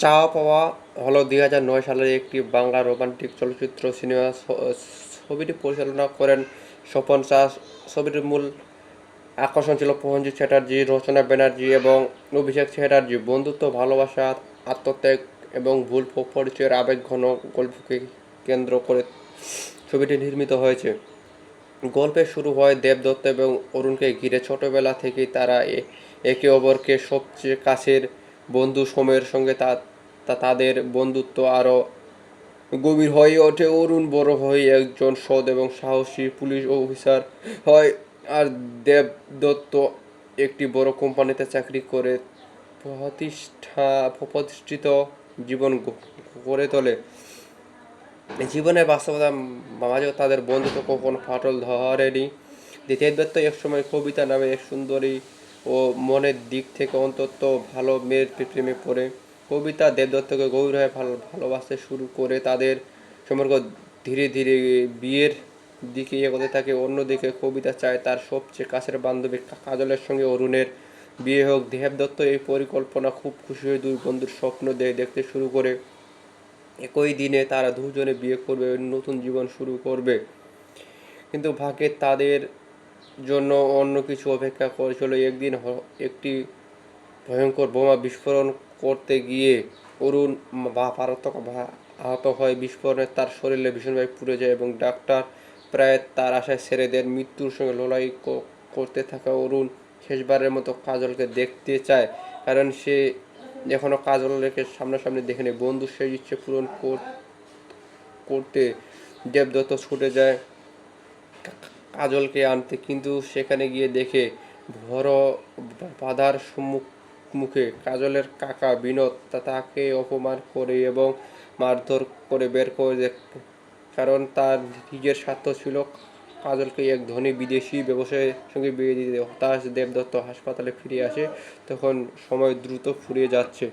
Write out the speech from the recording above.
চাওয়া পাওয়া হলো 2009 সালের একটি বাংলা রোমান্টিক চলচ্চিত্র সিনেমা। ছবিটি পরিচালনা করেন স্বপন শাহ। ছবিটির মূল আকর্ষণ ছিল প্রসেনজিৎ চ্যাটার্জি, রচনা ব্যানার্জি এবং অভিষেক চ্যাটার্জি। বন্ধুত্ব, ভালোবাসা, আত্মত্যাগ এবং ভুল পরিচয়ের আবেগঘন গল্পকে কেন্দ্র করে ছবিটি নির্মিত হয়েছে। গল্পের শুরু হয় দেবদত্ত এবং অরুণকে ঘিরে। ছোটবেলা থেকেই তারা একে অপরকে সবচেয়ে কাছের বন্ধু। সময়ের সঙ্গে তাদের বন্ধুত্ব আরও গভীর হয়ে ওঠে। অরুণ বড় হয়ে একজন সৎ এবং সাহসী পুলিশ অফিসার হয়, আর দেবদত্ত একটি বড় কোম্পানিতে চাকরি করে প্রতিষ্ঠিত জীবন গড়ে তোলে। জীবনের বাস্তবতা মাঝেও তাদের বন্ধুত্ব কখনো ফাটল ধরেনি। দেবদত্ত একসময় কবিতা নামে এক সুন্দরী ও মনের দিক থেকে অন্তত ভালো মেয়ের প্রেমে পড়ে। কবিতা দেবদত্তকে গভীরভাবে ভালোবাসতে শুরু করে। তাদের সম্পর্ক ধীরে ধীরে বিয়ের দিকে এগোতে থাকে। অন্যদিকে কবিতা চায় তার সবচেয়ে কাছের বান্ধবী কাজলের সঙ্গে অরুণের বিয়ে হোক। দেবদত্ত এই পরিকল্পনা খুব খুশি হয়ে দুই বন্ধুর স্বপ্ন দেখতে শুরু করে। একই দিনে তারা দুজনে বিয়ে করবে, নতুন জীবন শুরু করবে। কিন্তু ভাগ্যে তাদের জন্য অন্য কিছু অপেক্ষা করেছিল। একদিন একটি ভয়ঙ্কর বোমা বিস্ফোরণ করতে গিয়ে অরুণ মারাত্মক আহত হয়। বিস্ফোরণে তার শরীরে ভীষণভাবে পুড়ে যায় এবং ডাক্তার প্রায় তার আশায় ছেড়ে দেন। মৃত্যুর সঙ্গে লড়াই করতে থাকা অরুণ শেষবারের মতো কাজলকে দেখতে চায়, কারণ সে এখনও কাজলকে সামনাসামনি দেখেনি। বন্ধুর সেই ইচ্ছে পূরণ করতে দেবদত্ত ছুটে যায় কাজলকে আনতে, কিন্তু সেখানে গিয়ে দেখে বড় বাধার মুখে। কাজলের কাকা বিনোদ তাকে অপমান করে এবং মারধর করে বের করে দেয়, কারণ তার নিজের স্বার্থ ছিল কাজলকে এক ধনী বিদেশি ব্যবসায়ীর সঙ্গে বিয়ে দিতে। হতাশ দেবদত্ত হাসপাতালে ফিরে আসে। তখন সময় দ্রুত ফুরিয়ে যাচ্ছে।